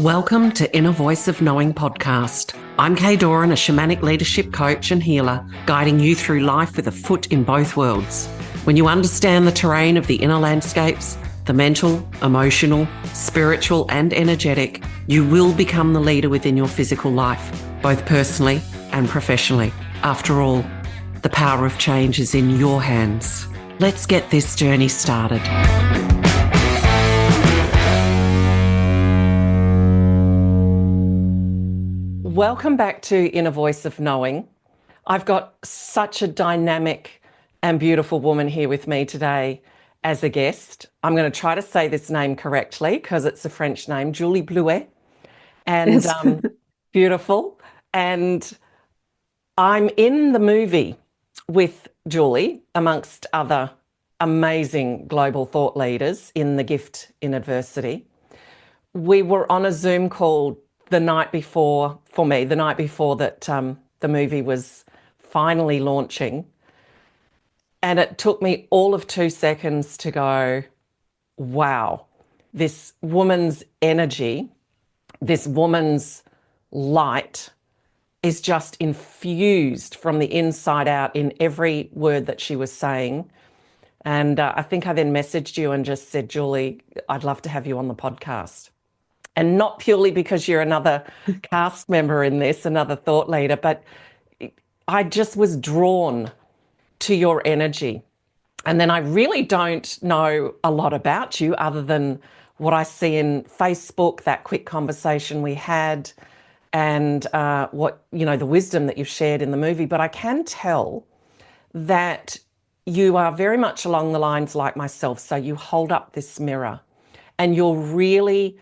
Welcome to Inner Voice of Knowing podcast. I'm Kaye Doran, a shamanic leadership coach and healer, guiding you through life with a foot in both worlds. When you understand the terrain of the inner landscapes, the mental, emotional, spiritual, and energetic, you will become the leader within your physical life, both personally and professionally. After all, the power of change is in your hands. Let's get this journey started. Welcome back to Inner Voice of Knowing. I've got such a dynamic and beautiful woman here with me today as a guest. I'm going to try to say this name correctly because it's a French name, Julie Blouin. And beautiful. And I'm in the movie with Julie, amongst other amazing global thought leaders in The Gift in Adversity. We were on a Zoom call the night before, for me, the night before that the movie was finally launching. And it took me all of 2 seconds to go, wow, this woman's energy, this woman's light is just infused from the inside out in every word that she was saying. And I think I then messaged you and just said, Julie, I'd love to have you on the podcast. And not purely because you're another cast member in this, another thought leader, but I just was drawn to your energy. And then I really don't know a lot about you other than what I see in Facebook, that quick conversation we had, and what, you know, the wisdom that you've shared in the movie. But I can tell that you are very much along the lines like myself. So you hold up this mirror and you're really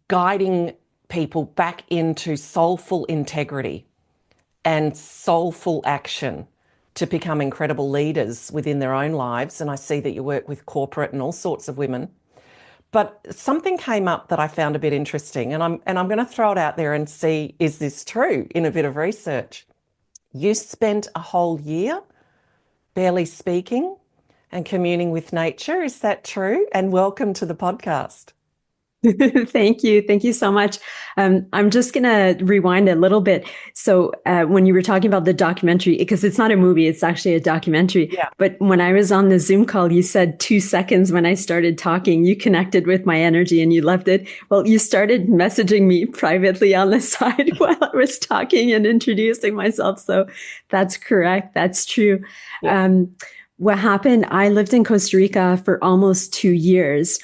guiding people back into soulful integrity and soulful action to become incredible leaders within their own lives. And I see that you work with corporate and all sorts of women. But something came up that I found a bit interesting, and I'm going to throw it out there and see, is this true, in a bit of research. You spent a whole year barely speaking and communing with nature. Is that true? And welcome to the podcast. Thank you. Thank you so much. I'm just going to rewind a little bit. So when you were talking about the documentary, because it's not a movie, it's actually a documentary. Yeah. But when I was on the Zoom call, you said 2 seconds when I started talking, you connected with my energy and you left it. Well, you started messaging me privately on the side while I was talking and introducing myself. So that's correct. That's true. Yeah. What happened, I lived in Costa Rica for almost 2 years.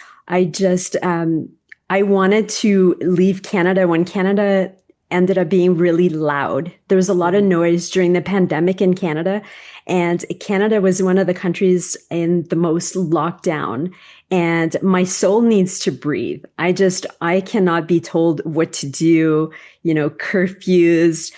I wanted to leave Canada when Canada ended up being really loud. There was a lot of noise during the pandemic in Canada, and Canada was one of the countries in the most lockdown. And my soul needs to breathe. I cannot be told what to do, curfews,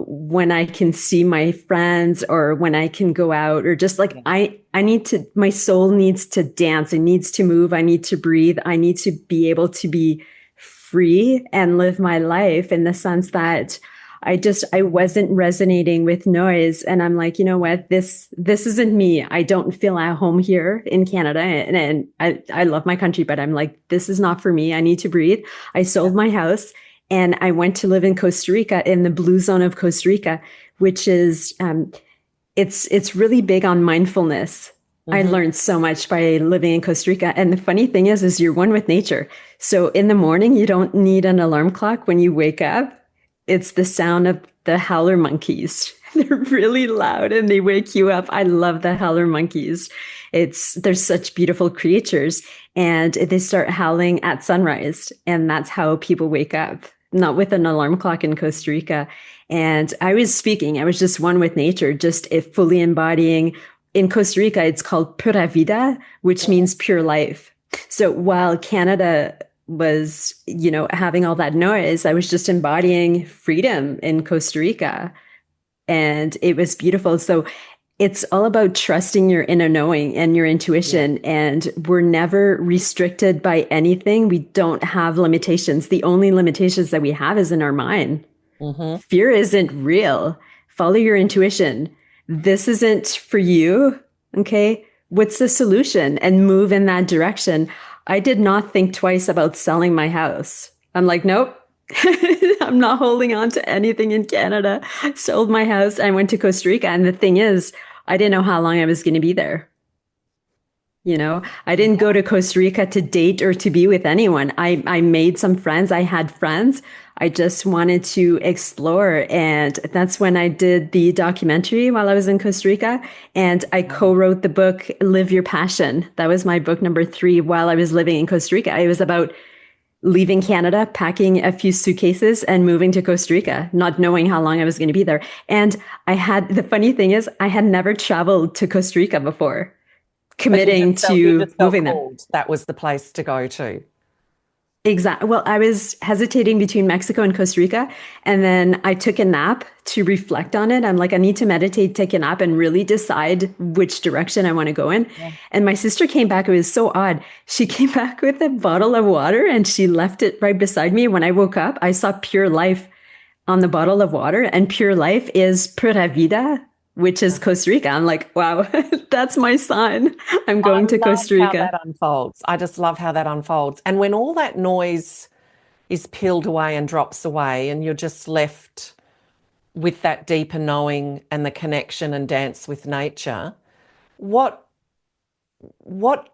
when I can see my friends or when I can go out, or just like, my soul needs to dance. It needs to move. I need to breathe. I need to be able to be free and live my life in the sense that I wasn't resonating with noise. And I'm like, you know what, this isn't me. I don't feel at home here in Canada. And I love my country, but I'm like, this is not for me. I need to breathe. I sold my house and I went to live in Costa Rica, in the blue zone of Costa Rica, which is, it's really big on mindfulness. Mm-hmm. I learned so much by living in Costa Rica. And the funny thing is you're one with nature. So in the morning, you don't need an alarm clock when you wake up. It's the sound of the howler monkeys. They're really loud and they wake you up. I love the howler monkeys. They're such beautiful creatures, and they start howling at sunrise. And that's how people wake up, not with an alarm clock in Costa Rica. And I was just one with nature, just fully embodying. In Costa Rica, it's called pura vida, which means pure life. So while Canada was, having all that noise, I was just embodying freedom in Costa Rica. And it was beautiful. So it's all about trusting your inner knowing and your intuition. Yeah. And we're never restricted by anything. We don't have limitations. The only limitations that we have is in our mind. Mm-hmm. Fear isn't real. Follow your intuition. This isn't for you. Okay. What's the solution? And move in that direction. I did not think twice about selling my house. I'm like, nope. I'm not holding on to anything in Canada. Sold my house. I went to Costa Rica. And the thing is, I didn't know how long I was going to be there. I didn't go to Costa Rica to date or to be with anyone. I made some friends. I had friends. I just wanted to explore. And that's when I did the documentary while I was in Costa Rica. And I co-wrote the book, Live Your Passion. That was my book number 3 while I was living in Costa Rica. It was about leaving Canada, packing a few suitcases and moving to Costa Rica, not knowing how long I was going to be there. And the funny thing is, I had never traveled to Costa Rica before, But committing you to just felt moving there. called. That was the place to go to. Exactly. Well, I was hesitating between Mexico and Costa Rica, and then I took a nap to reflect on it. I'm like, I need to meditate, take a nap, and really decide which direction I want to go in. Yeah. And my sister came back. It was so odd. She came back with a bottle of water and she left it right beside me. When I woke up, I saw Pure Life on the bottle of water, and Pure Life is Pura Vida, which is Costa Rica. I'm like, wow, that's my sign. I'm I going to love Costa how Rica. that unfolds. I just love how that unfolds. And when all that noise is peeled away and drops away, and you're just left with that deeper knowing and the connection and dance with nature, what what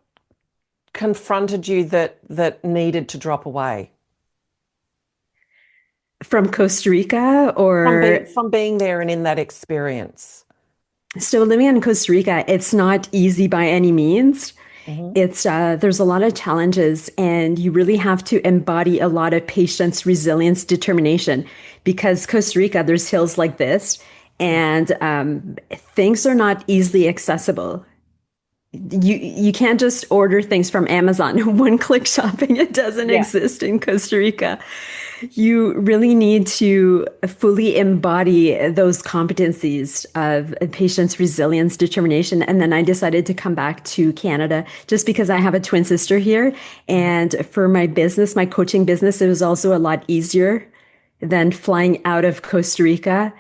confronted you that needed to drop away From Costa Rica, or from being there and in that experience? so living in Costa Rica, it's not easy by any means. Hmm. It's there's a lot of challenges, and you really have to embody a lot of patience, resilience, determination. Because Costa Rica, there's hills like this, and things are not easily accessible. You can't just order things from Amazon. One click shopping, it doesn't Yeah. exist in Costa Rica. You really need to fully embody those competencies of patience, resilience, determination. And then I decided to come back to Canada just because I have a twin sister here. And for my business, my coaching business, it was also a lot easier than flying out of Costa Rica.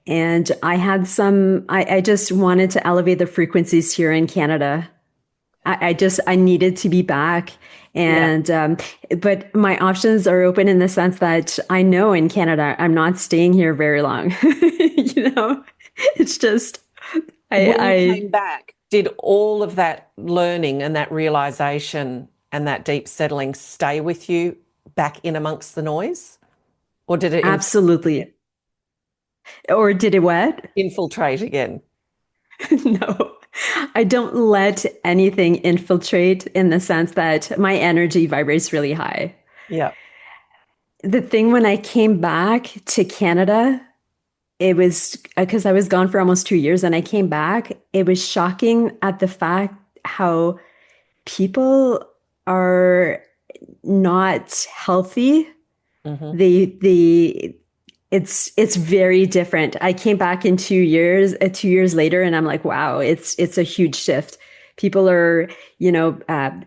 And I just wanted to elevate the frequencies here in Canada. I needed to be back. Yeah. And, but my options are open in the sense that I know in Canada, I'm not staying here very long. It's just, When you I came back, did all of that learning and that realization and that deep settling stay with you back in amongst the noise? Or did it absolutely, or did it what? infiltrate again? No, I don't let anything infiltrate in the sense that my energy vibrates really high. Yeah. The thing when I came back to Canada, it was because I was gone for almost 2 years and I came back. It was shocking at the fact how people are not healthy. Hmm. The it's very different. I came back in 2 years, 2 years later, and I'm like, wow, it's a huge shift. People are,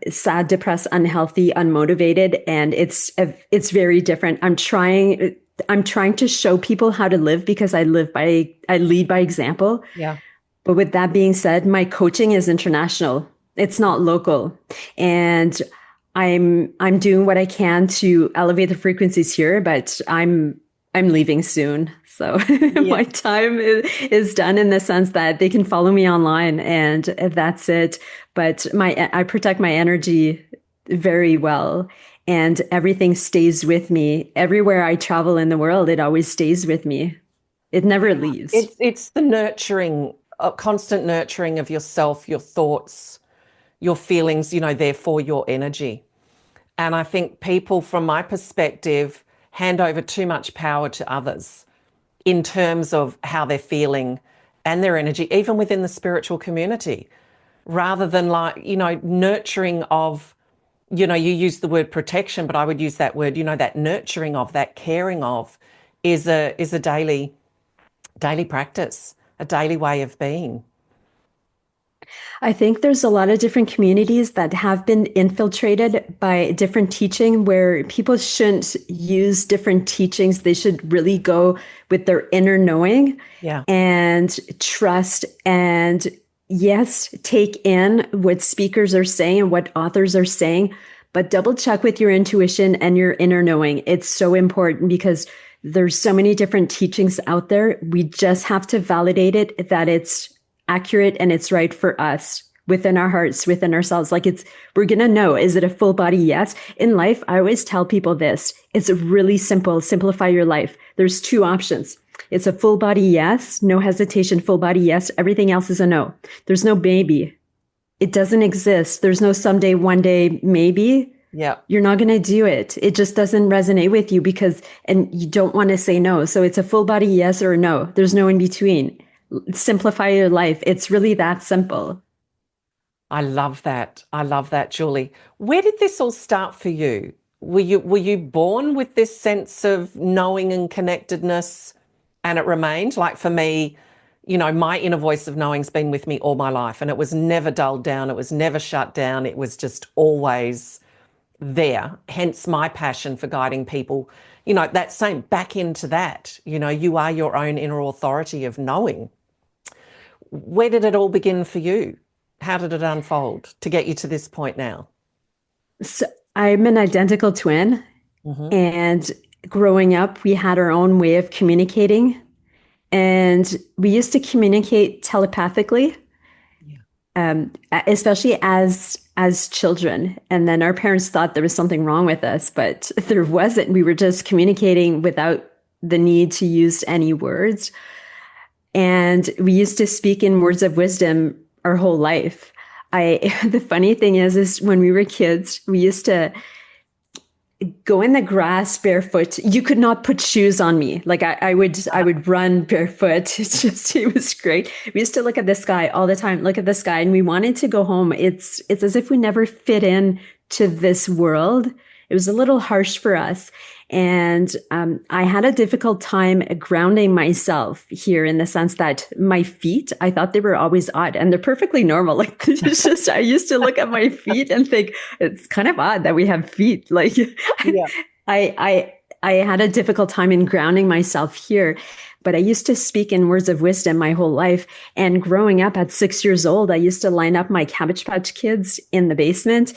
sad, depressed, unhealthy, unmotivated, and it's very different. I'm trying to show people how to live because I lead by example. Yeah. But with that being said, my coaching is international. It's not local. And I'm doing what I can to elevate the frequencies here, but I'm leaving soon. So Yeah. my time is done in the sense that they can follow me online and that's it. But I protect my energy very well, and everything stays with me. Everywhere I travel in the world, it always stays with me. It never leaves. It's the nurturing, constant nurturing of yourself, your thoughts, your feelings, therefore your energy. And I think people, from my perspective, hand over too much power to others in terms of how they're feeling and their energy, even within the spiritual community, rather than nurturing of, you use the word protection, but I would use that word, that nurturing of, that caring of is a daily practice, a daily way of being. I think there's a lot of different communities that have been infiltrated by different teaching where people shouldn't use different teachings. They should really go with their inner knowing Yeah. and trust, and yes, take in what speakers are saying and what authors are saying, but double check with your intuition and your inner knowing. It's so important because there's so many different teachings out there. We just have to validate it that it's accurate and it's right for us within our hearts, within ourselves. Like we're going to know, is it a full body yes? In life, I always tell people this. It's really simple. Simplify your life. There's two options. It's a full body yes, no hesitation, full body yes. Everything else is a no. There's no maybe. It doesn't exist. There's no someday, one day, maybe. Yeah. You're not going to do it. It just doesn't resonate with you and you don't want to say no. So it's a full body yes or no. There's no in between. Simplify your life. It's really that simple. I love that. I love that, Julie. Where did this all start for you? Were you born with this sense of knowing and connectedness and it remained? Like for me, my inner voice of knowing's been with me all my life and it was never dulled down. It was never shut down. It was just always there. Hence my passion for guiding people, that same back into that, you are your own inner authority of knowing. Where did it all begin for you? How did it unfold to get you to this point now? So I'm an identical twin. And growing up, we had our own way of communicating. And we used to communicate telepathically, especially as children. And then our parents thought there was something wrong with us, but there wasn't. We were just communicating without the need to use any words. And we used to speak in words of wisdom our whole life. The funny thing is when we were kids, we used to go in the grass barefoot. You could not put shoes on me. Like I would run barefoot. It was great. We used to look at the sky all the time, look at the sky, and we wanted to go home. It's as if we never fit in to this world. It was a little harsh for us. And I had a difficult time grounding myself here in the sense that my feet, I thought they were always odd and they're perfectly normal. Like it's just, I used to look at my feet and think it's kind of odd that we have feet. Like Yeah. I had a difficult time in grounding myself here, but I used to speak in words of wisdom my whole life. And growing up at 6 years old, I used to line up my Cabbage Patch Kids in the basement.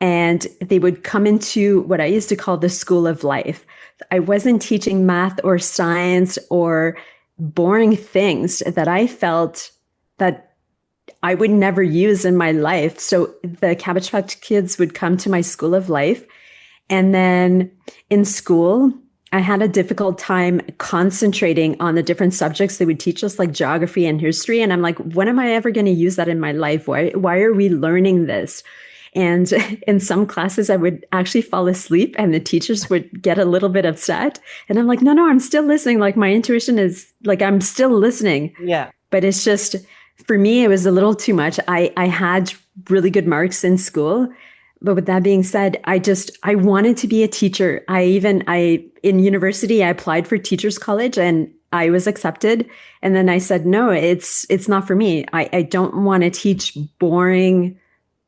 And they would come into what I used to call the school of life. I wasn't teaching math or science or boring things that I felt that I would never use in my life. So the Cabbage Patch Kids would come to my school of life. And then in school, I had a difficult time concentrating on the different subjects they would teach us, like geography and history. And I'm like, when am I ever going to use that in my life? Why are we learning this? And in some classes, I would actually fall asleep and the teachers would get a little bit upset. And I'm like, no, I'm still listening. Like my intuition is like, I'm still listening. Yeah. But it's just, for me, it was a little too much. I had really good marks in school. But with that being said, I wanted to be a teacher. In university, I applied for teachers college and I was accepted. And then I said, no, it's not for me. I don't want to teach boring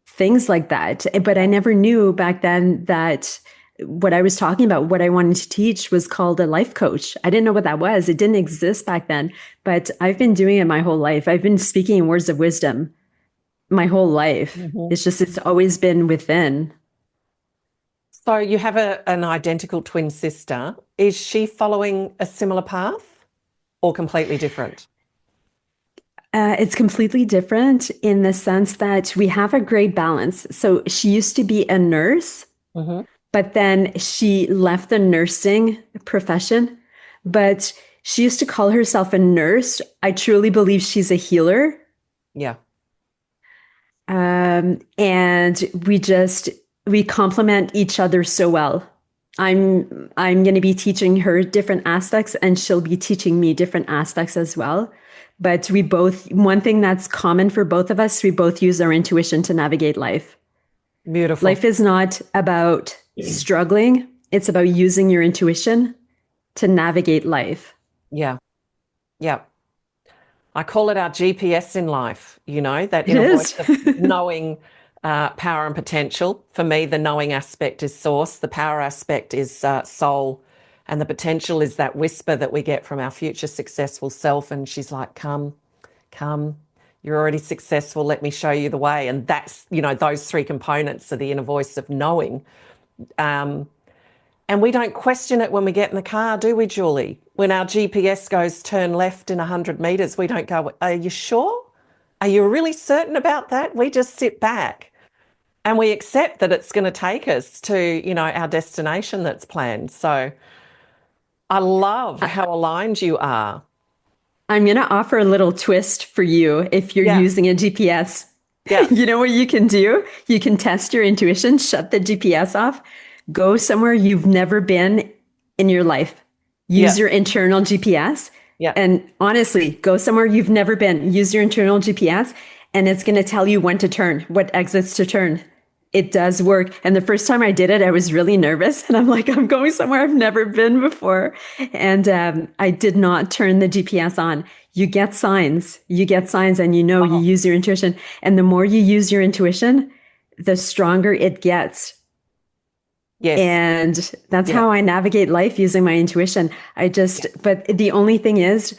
things like that. But I never knew back then that what I was talking about, what I wanted to teach was called a life coach. I didn't know what that was. It didn't exist back then, but I've been doing it my whole life. I've been speaking in words of wisdom my whole life. It's always been within. So you have an identical twin sister. Is she following a similar path or completely different? It's completely different in the sense that we have a great balance. So she used to be a nurse, but then she left the nursing profession. But she used to call herself a nurse. I truly believe she's a healer. Yeah. And we complement each other so well. I'm going to be teaching her different aspects and she'll be teaching me different aspects as well. But one thing that's common for both of us, we both use our intuition to navigate life. Beautiful. Life is not about struggling. It's about using your intuition to navigate life. Yeah. Yeah. I call it our GPS in life, that inner voice of knowing power and potential. For me, the knowing aspect is source. The power aspect is soul. And the potential is that whisper that we get from our future successful self. And she's like, come, You're already successful. Let me show you the way. And that's, those three components are the inner voice of knowing. And we don't question it when we get in the car, do we, Julie? When our GPS goes turn left in 100 meters, we don't go, are you sure? Are you really certain about that? We just sit back and we accept that it's going to take us to, our destination that's planned. So I love how aligned you are. I'm going to offer a little twist for you if you're Yeah. using a GPS. Yeah. You know what you can do? You can test your intuition, shut the GPS off, go somewhere you've never been in your life. Yeah. Use your internal GPS. Yeah. And honestly, go somewhere you've never been. Use your internal GPS, and it's going to tell you when to turn, what exits to turn. It does work. And the first time I did it, I was really nervous. And I'm like, I'm going somewhere I've never been before. And I did not turn the GPS on. You get signs. You get signs, and you use your intuition. And the more you use your intuition, the stronger it gets. Yes. And that's how I navigate life, using my intuition. But the only thing is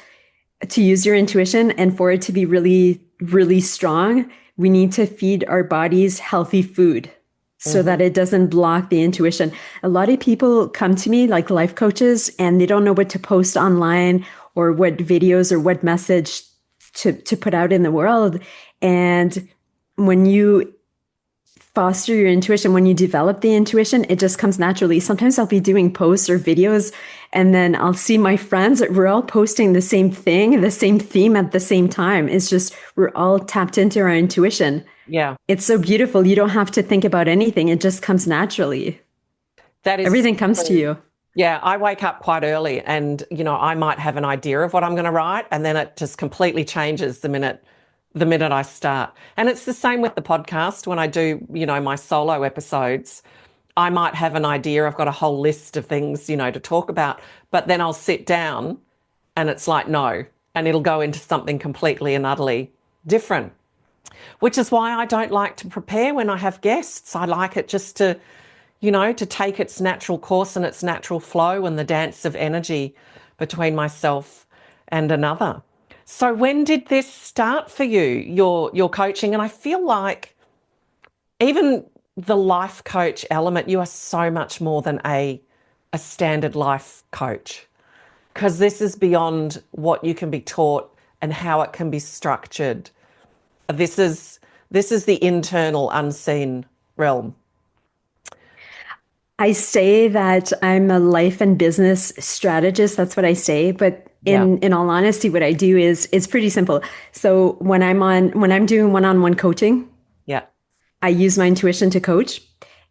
to use your intuition, and for it to be really, really strong, we need to feed our bodies healthy food so that it doesn't block the intuition. A lot of people come to me like life coaches, and they don't know what to post online or what videos or what message to put out in the world. And when you foster your intuition, when you develop the intuition, it just comes naturally. Sometimes I'll be doing posts or videos, and then I'll see my friends, we're all posting the same thing, the same theme at the same time. It's just, we're all tapped into our intuition. Yeah. It's so beautiful. You don't have to think about anything. It just comes naturally. Everything comes to you. Yeah, I wake up quite early, and I might have an idea of what I'm going to write, and then it just completely changes the minute I start. And it's the same with the podcast. When I do, my solo episodes, I might have an idea. I've got a whole list of things, to talk about, but then I'll sit down and it's like, no, and it'll go into something completely and utterly different, which is why I don't like to prepare when I have guests. I like it just to, to take its natural course and its natural flow and the dance of energy between myself and another. So when did this start for you, your coaching? And I feel like even the life coach element, you are so much more than a standard life coach, because this is beyond what you can be taught and how it can be structured. This is the internal, unseen realm. I say that I'm a life and business strategist. That's what I say. But in all honesty, what I do is it's pretty simple. So when I'm doing one-on-one coaching, I use my intuition to coach,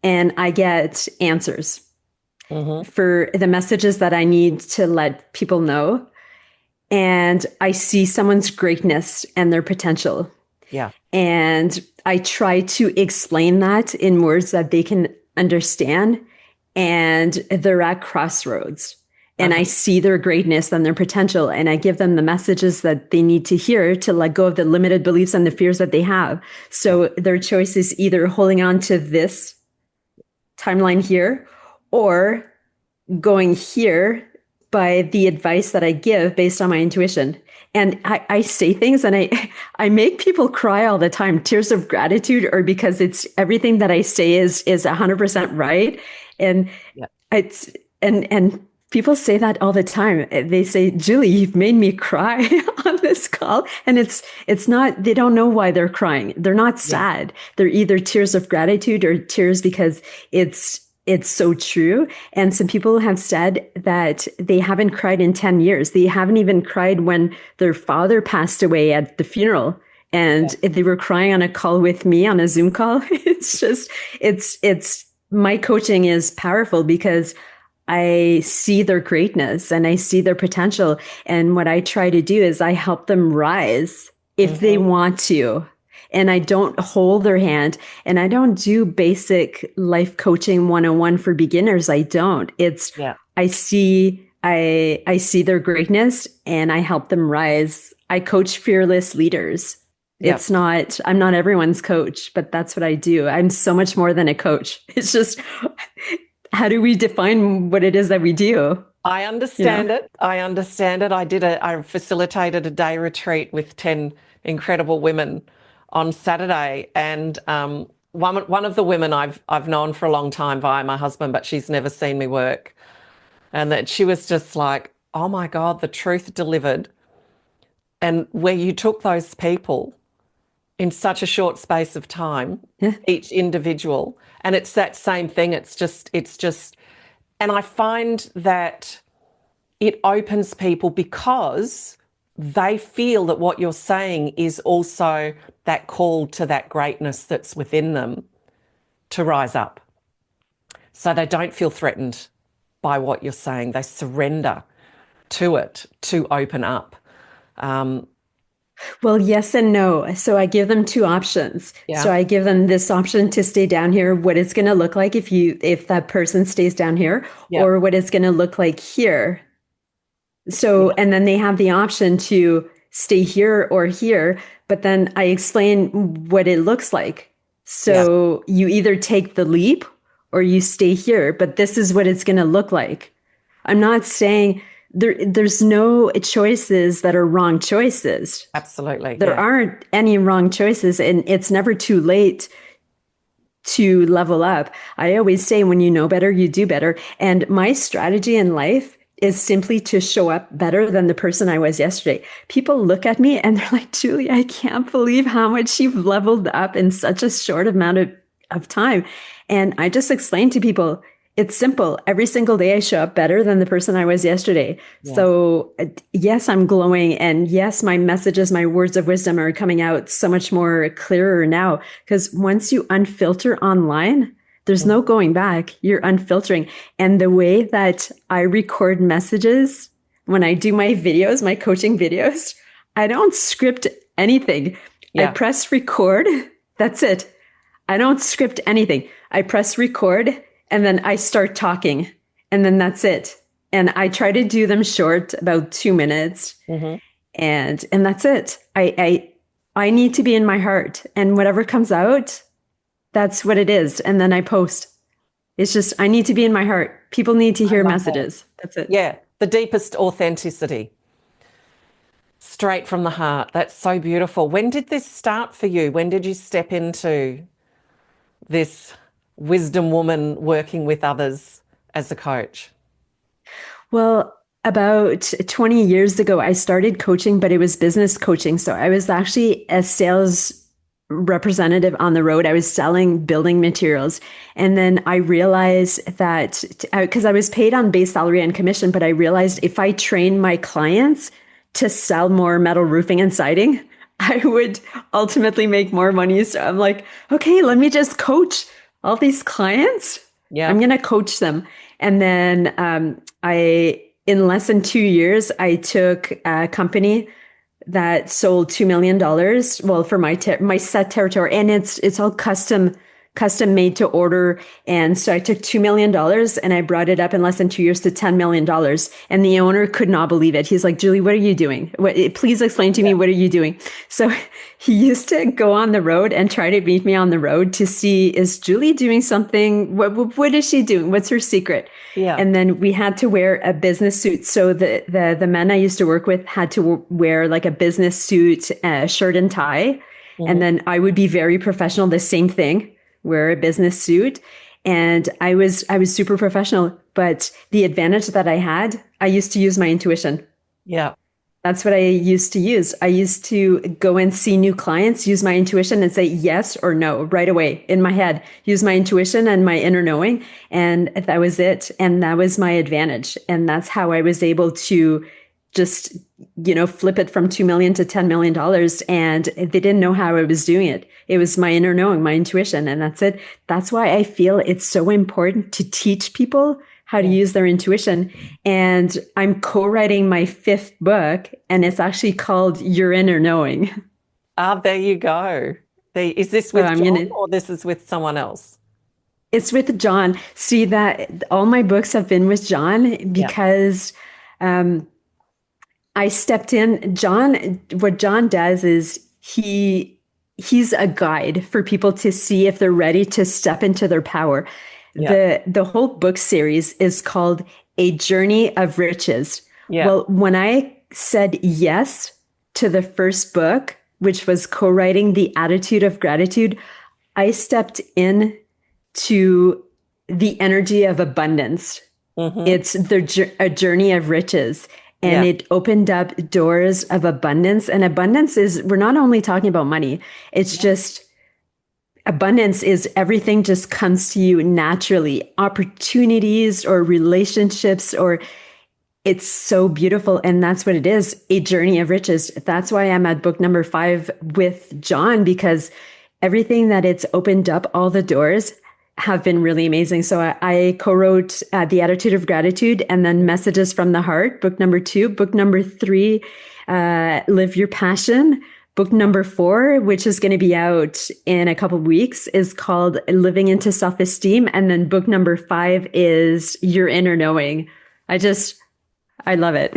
and I get answers for the messages that I need to let people know. And I see someone's greatness and their potential. Yeah. And I try to explain that in words that they can understand. And they're at crossroads, and I see their greatness and their potential, and I give them the messages that they need to hear to let go of the limited beliefs and the fears that they have. So their choice is either holding on to this timeline here or going here by the advice that I give based on my intuition. And I say things, and I make people cry all the time, tears of gratitude, or because it's everything that I say is 100% right. And and people say that all the time. They say, Julie, you've made me cry on this call. And it's not, they don't know why they're crying. They're not sad. They're either tears of gratitude or tears because it's so true. And some people have said that they haven't cried in 10 years. They haven't even cried when their father passed away at the funeral. And they were crying on a call with me, on a Zoom call. It's just, it's my coaching is powerful because I see their greatness and I see their potential. And what I try to do is I help them rise if they want to. And I don't hold their hand, and I don't do basic life coaching 101 for beginners. I don't. I see their greatness and I help them rise. I coach fearless leaders. I'm not everyone's coach, but that's what I do. I'm so much more than a coach. It's just, how do we define what it is that we do? I understand it. I facilitated a day retreat with 10 incredible women on Saturday, and one of the women I've known for a long time via my husband, but she's never seen me work, and that she was just like, "Oh my God, the truth delivered," and where you took those people in such a short space of time, Yeah. each individual, and it's that same thing. It's just, and I find that it opens people because they feel that what you're saying is also that call to that greatness that's within them to rise up. So they don't feel threatened by what you're saying. They surrender to it to open up. Well, yes and no. So I give them two options. Yeah. So I give them this option to stay down here, what it's going to look like if that person stays down here, Yeah. or what it's going to look like here. So, Yeah. and then they have the option to stay here or here, but then I explain what it looks like. So you either take the leap or you stay here, but this is what it's going to look like. I'm not saying there's no choices that are wrong choices. Absolutely. There Yeah. aren't any wrong choices, and it's never too late to level up. I always say, when you know better, you do better. And my strategy in life is simply to show up better than the person I was yesterday. People look at me and they're like, Julie, I can't believe how much you've leveled up in such a short amount of time. And I just explain to people, it's simple. Every single day I show up better than the person I was yesterday. Yeah. So yes, I'm glowing. And yes, my messages, my words of wisdom are coming out so much more clearer now. Because once you unfilter online, there's no going back. You're unfiltering. And the way that I record messages when I do my videos, my coaching videos, I don't script anything. Yeah. I press record. That's it. I don't script anything. I press record and then I start talking, and then that's it. And I try to do them short, about 2 minutes. Mm-hmm. And that's it. I need to be in my heart, and whatever comes out, that's what it is. And then I post. It's just, I need to be in my heart. People need to hear messages. That's it. Yeah. The deepest authenticity. Straight from the heart. That's so beautiful. When did this start for you? When did you step into this wisdom woman working with others as a coach? Well, about 20 years ago, I started coaching, but it was business coaching. So I was actually a sales representative on the road. I was selling building materials. And then I realized that, because I was paid on base salary and commission, but I realized if I train my clients to sell more metal roofing and siding, I would ultimately make more money. So I'm like, okay, let me just coach all these clients. Yeah. I'm going to coach them. And then in less than 2 years, I took a company that sold $2 million. Well, for my set territory, and it's all custom made to order. And so I took $2 million and I brought it up in less than 2 years to $10 million. And the owner could not believe it. He's like, Julie, what are you doing? Please explain to me, what are you doing? So he used to go on the road and try to meet me on the road to see, is Julie doing something? What is she doing? What's her secret? Yeah. And then we had to wear a business suit. So the men I used to work with had to wear like a business suit, shirt and tie. Mm-hmm. And then I would be very professional, the same thing, wear a business suit. And I was super professional, but the advantage that I had, I used to use my intuition. Yeah. That's what I used to use. I used to go and see new clients, use my intuition and say yes or no right away in my head, use my intuition and my inner knowing. And that was it. And that was my advantage. And that's how I was able to just, flip it from 2 million to $10 million. And they didn't know how I was doing it. It was my inner knowing, my intuition. And that's it. That's why I feel it's so important to teach people how to use their intuition. And I'm co-writing my 5th book, and it's actually called Your Inner Knowing. Ah, there you go. Is this with John or this is with someone else? It's with John. See, that all my books have been with John because I stepped in. What John does is he's a guide for people to see if they're ready to step into their power. Yeah. The whole book series is called A Journey of Riches. Yeah. Well, when I said yes to the first book, which was co-writing The Attitude of Gratitude, I stepped in to the energy of abundance. It's a journey of riches. And Yeah. it opened up doors of abundance. And abundance is, we're not only talking about money, it's just abundance is everything just comes to you naturally. Opportunities or relationships, or it's so beautiful. And that's what it is, a journey of riches. That's why I'm at book number 5 with John, because everything that it's opened up, all the doors have been really amazing. So I co-wrote The Attitude of Gratitude, and then Messages from the Heart, book number 2. Book number 3, Live Your Passion. Book number 4, which is going to be out in a couple of weeks, is called Living into Self-Esteem. And then book number 5 is Your Inner Knowing. I love it.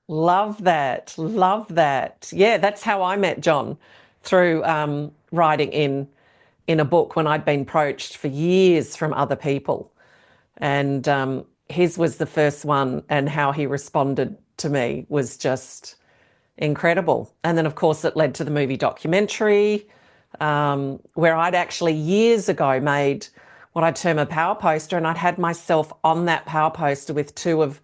Love that. Love that. Yeah, that's how I met John, through writing in a book when I'd been approached for years from other people. And his was the first one, and how he responded to me was just incredible. And then, of course, it led to the movie documentary, where I'd actually years ago made what I term a power poster, and I'd had myself on that power poster with 2 of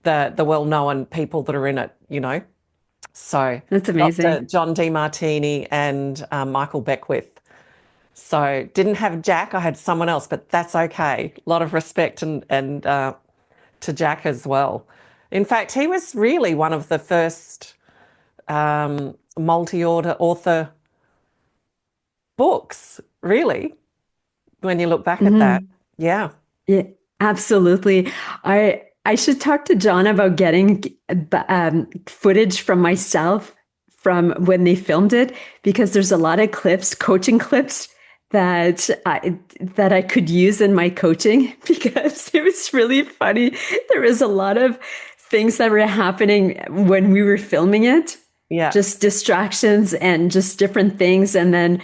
the well-known people that are in it, you know. So That's amazing. Dr. John DeMartini and Michael Beckwith. So didn't have Jack, I had someone else, but that's okay. A lot of respect and to Jack as well. In fact, he was really one of the first multi-order author books, really, when you look back at that. Yeah. Yeah, absolutely. I should talk to John about getting footage from myself from when they filmed it, because there's a lot of clips, coaching clips, that I could use in my coaching, because it was really funny. There was a lot of things that were happening when we were filming it. Yeah. Just distractions and just different things. And then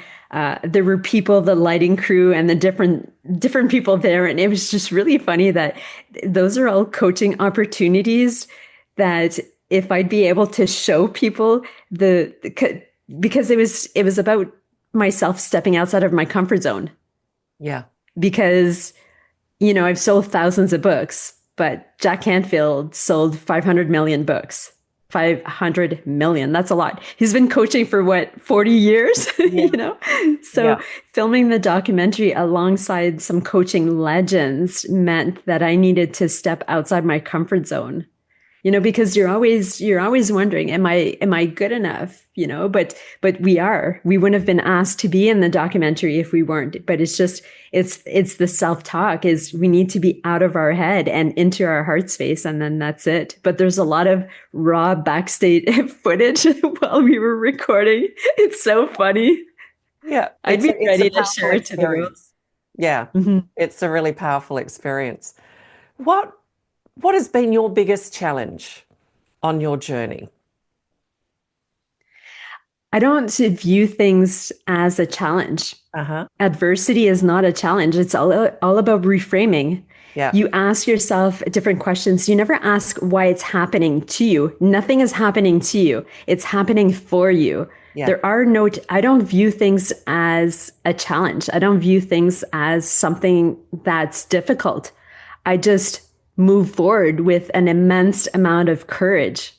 there were people, the lighting crew and the different people there. And it was just really funny that those are all coaching opportunities that if I'd be able to show people because it was about myself stepping outside of my comfort zone. Yeah. Because, I've sold thousands of books, but Jack Canfield sold 500 million books. 500 million. That's a lot. He's been coaching for 40 years, Yeah. So filming the documentary alongside some coaching legends meant that I needed to step outside my comfort zone, because you're always wondering, am I good enough? But we wouldn't have been asked to be in the documentary if we weren't. But it's the self-talk is we need to be out of our head and into our heart space. And then that's it. But there's a lot of raw backstage footage while we were recording. It's so funny. Yeah. I'd be ready to share it to the world. Yeah. It's a really powerful experience. What has been your biggest challenge on your journey? I don't view things as a challenge. Adversity is not a challenge. It's all about reframing. Yeah. You ask yourself different questions. You never ask why it's happening to you. Nothing is happening to you. It's happening for you. Yeah. I don't view things as a challenge. I don't view things as something that's difficult. I just move forward with an immense amount of courage.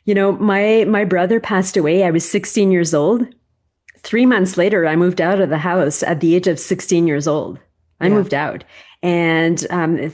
My brother passed away. I was 16 years old. 3 months later, I moved out of the house at the age of 16 years old. I moved out, and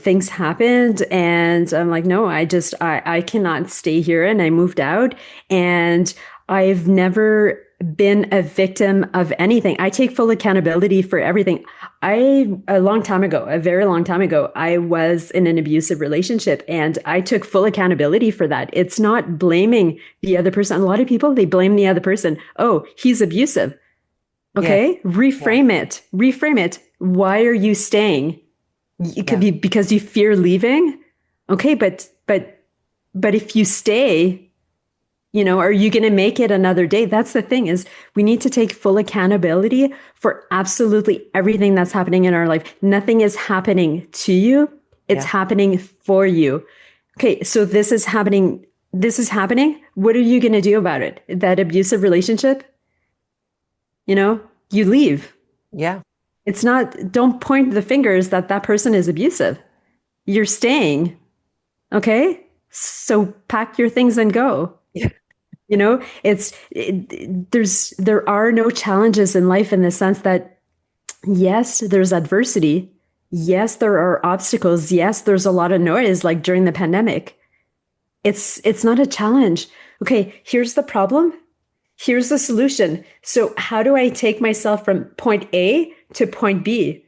things happened, and I'm like, no, I cannot stay here. And I moved out, and I've never been a victim of anything. I take full accountability for everything. A very long time ago, I was in an abusive relationship, and I took full accountability for that. It's not blaming the other person. A lot of people, they blame the other person. Oh, he's abusive. Okay. Yes. Reframe it. Why are you staying? It could be because you fear leaving. Okay. But if you stay, are you going to make it another day? That's the thing, is we need to take full accountability for absolutely everything that's happening in our life. Nothing is happening to you. It's happening for you. Okay. So this is happening. What are you going to do about it? That abusive relationship? You know, you leave. Yeah. It's not, don't point the fingers that that person is abusive. You're staying. Okay. So pack your things and go. You know, there are no challenges in life in the sense that, yes, there's adversity. Yes, there are obstacles. Yes, there's a lot of noise like during the pandemic. It's not a challenge. Okay, here's the problem. Here's the solution. So how do I take myself from point A to point B?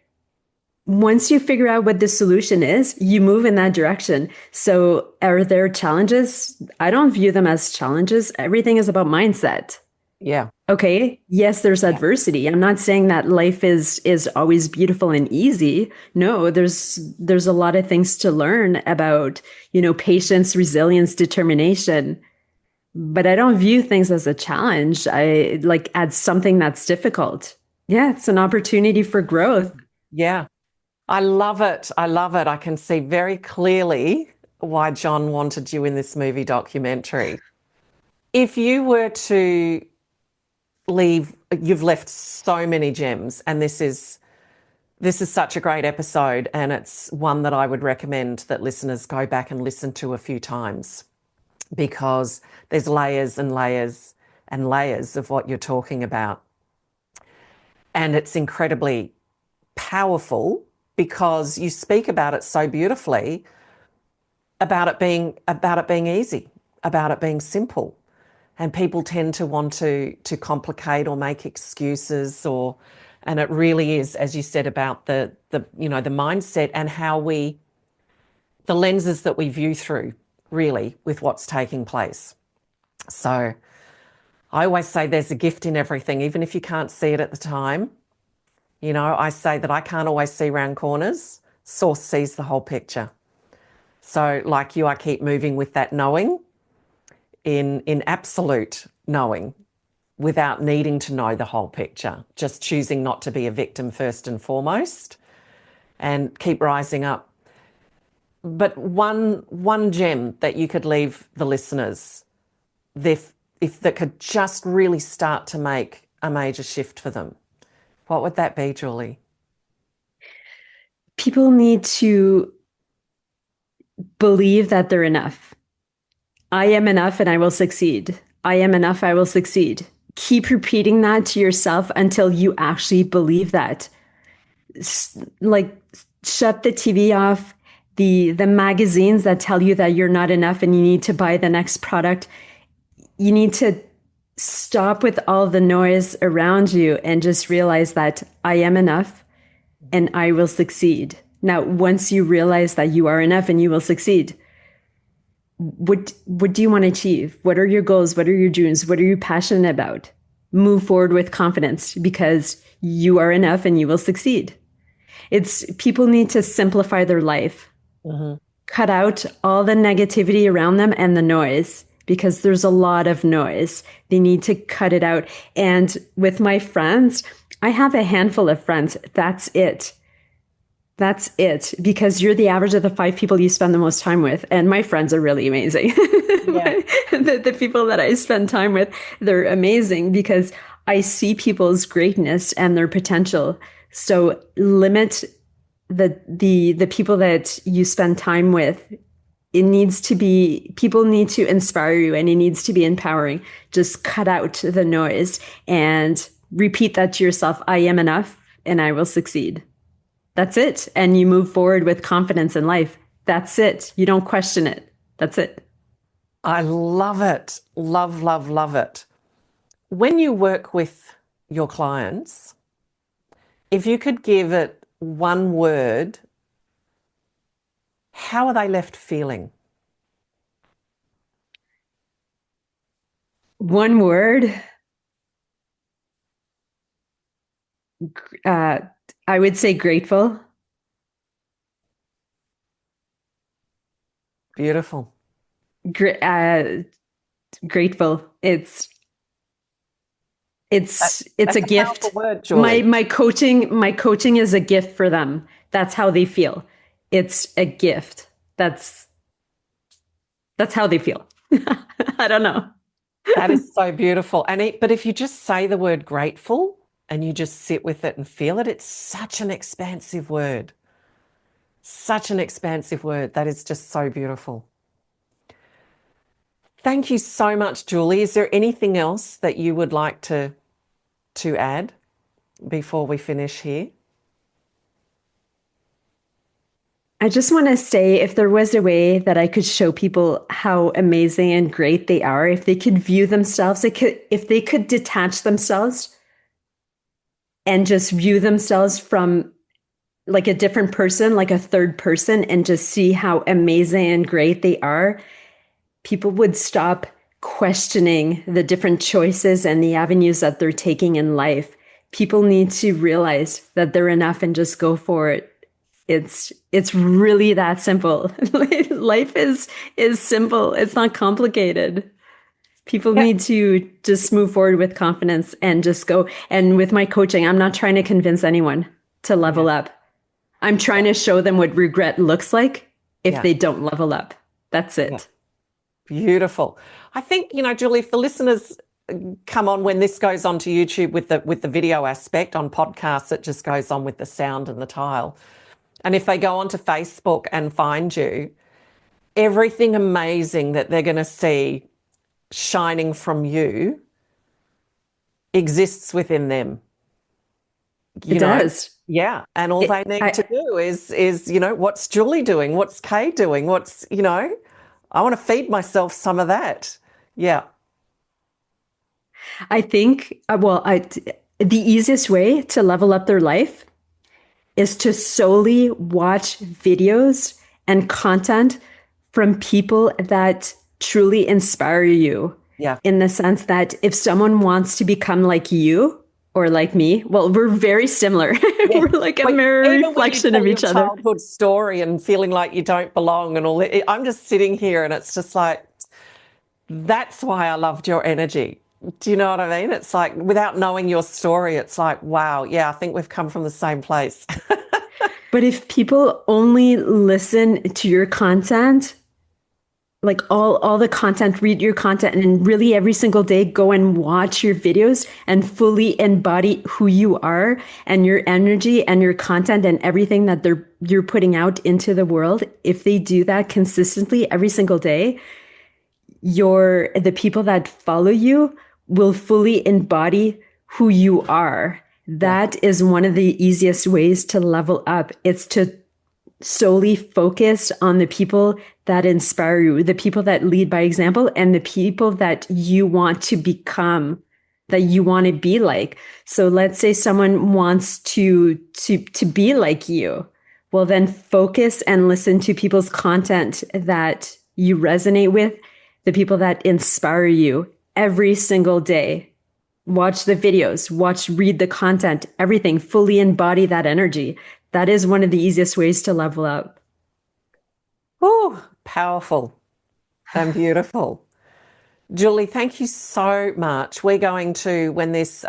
Once you figure out what the solution is, you move in that direction. So are there challenges? I don't view them as challenges. Everything is about mindset. Yeah. Okay. Yes, there's Yeah. adversity. I'm not saying that life is always beautiful and easy. No, there's a lot of things to learn about, patience, resilience, determination. But I don't view things as a challenge. I like as something that's difficult. Yeah, it's an opportunity for growth. Yeah. I love it. I love it. I can see very clearly why John wanted you in this movie documentary. If you were to leave, you've left so many gems, and this is such a great episode, and it's one that I would recommend that listeners go back and listen to a few times because there's layers and layers and layers of what you're talking about. And it's incredibly powerful because you speak about it so beautifully about it being easy, about it being simple. And people tend to want to complicate or make excuses and it really is, as you said, about the mindset and the lenses that we view through, really, with what's taking place. So I always say there's a gift in everything, even if you can't see it at the time. I say that I can't always see round corners. Source sees the whole picture. So like you, I keep moving with that knowing in absolute knowing without needing to know the whole picture, just choosing not to be a victim first and foremost and keep rising up. But one gem that you could leave the listeners, if that could just really start to make a major shift for them, what would that be, Julie? People need to believe that they're enough. I am enough and I will succeed. I am enough, I will succeed. Keep repeating that to yourself until you actually believe that. Like, shut the TV off, the magazines that tell you that you're not enough and you need to buy the next product. You need to stop with all the noise around you and just realize that I am enough and I will succeed. Now, once you realize that you are enough and you will succeed, what do you want to achieve? What are your goals? What are your dreams? What are you passionate about? Move forward with confidence because you are enough and you will succeed. It's people need to simplify their life. Mm-hmm. Cut out all the negativity around them and the noise because there's a lot of noise. They need to cut it out. And with my friends, I have a handful of friends. That's it. That's it, because you're the average of the 5 people you spend the most time with. And my friends are really amazing. Yeah. The people that I spend time with, they're amazing because I see people's greatness and their potential. So limit the people that you spend time with. People need to inspire you and it needs to be empowering. Just cut out the noise and repeat that to yourself. I am enough and I will succeed. That's it. And you move forward with confidence in life. That's it. You don't question it. That's it. I love it. Love, love, love it. When you work with your clients, if you could give it one word, how are they left feeling? One word, uh, I would say grateful. Beautiful. Gra- uh, Grateful. It's a That's a powerful gift. word, My Julie. my coaching my coaching is a gift for them. That's how they feel. It's a gift. That's how they feel. I don't know. That is so beautiful. But if you just say the word grateful, and you just sit with it and feel it. It's such an expansive word. Such an expansive word. That is just so beautiful. Thank you so much, Julie. Is there anything else that you would like to add before we finish here? I just want to say, if there was a way that I could show people how amazing and great they are, if they could view themselves, if they could detach themselves and just view themselves from like a different person, like a third person, and just see how amazing and great they are, people would stop questioning the different choices and the avenues that they're taking in life. People need to realize that they're enough and just go for it. It's really that simple. Life is simple. It's not complicated. People need to just move forward with confidence and just go. And with my coaching, I'm not trying to convince anyone to level up. I'm trying to show them what regret looks like if they don't level up. That's it. Yeah. Beautiful. I think, Julie, if the listeners come on when this goes on to YouTube with the video aspect, on podcasts, it just goes on with the sound and the tile. And if they go onto Facebook and find you, everything amazing that they're going to see shining from you exists within them. It does. Yeah. And all they need to do is, what's Julie doing? What's Kaye doing? I want to feed myself some of that. Yeah. I think, the easiest way to level up their life is to solely watch videos and content from people that truly inspire you. Yeah. In the sense that if someone wants to become like you, or like me, well, we're very similar. Yeah. We're like a mirror reflection of each other. Childhood story and feeling like you don't belong and all that. I'm just sitting here and it's just like, that's why I loved your energy. Do you know what I mean? It's like, without knowing your story, it's like, wow, yeah, I think we've come from the same place. But if people only listen to your content, like all the content, read your content, and really every single day go and watch your videos and fully embody who you are and your energy and your content and everything that you're putting out into the world. If they do that consistently every single day, the people that follow you will fully embody who you are. That is one of the easiest ways to level up. It's to solely focus on the people that inspire you, the people that lead by example, and the people that you want to become, that you want to be like. So let's say someone wants to be like you. Well, then focus and listen to people's content that you resonate with, the people that inspire you every single day. Watch the videos, read the content, everything, fully embody that energy. That is one of the easiest ways to level up. Oh, powerful and beautiful. Julie, thank you so much. We're going to, when this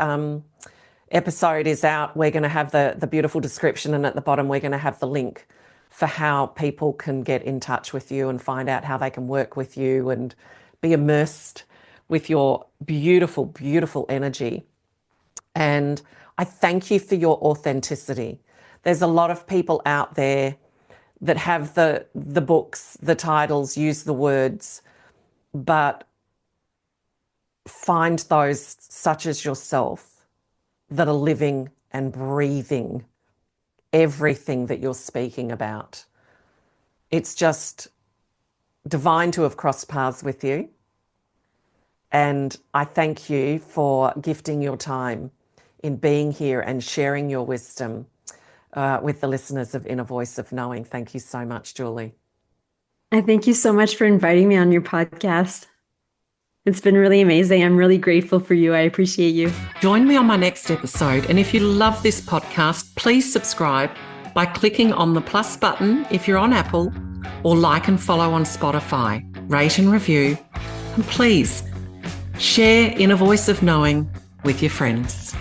episode is out, we're going to have the beautiful description, and at the bottom we're going to have the link for how people can get in touch with you and find out how they can work with you and be immersed with your beautiful, beautiful energy. And I thank you for your authenticity. There's a lot of people out there that have the books, the titles, use the words, but find those such as yourself that are living and breathing everything that you're speaking about. It's just divine to have crossed paths with you. And I thank you for gifting your time in being here and sharing your wisdom with the listeners of Inner Voice of Knowing. Thank you so much, Julie. I thank you so much for inviting me on your podcast. It's been really amazing. I'm really grateful for you. I appreciate you. Join me on my next episode. And if you love this podcast, please subscribe by clicking on the plus button if you're on Apple, or like and follow on Spotify, rate and review. And please share Inner Voice of Knowing with your friends.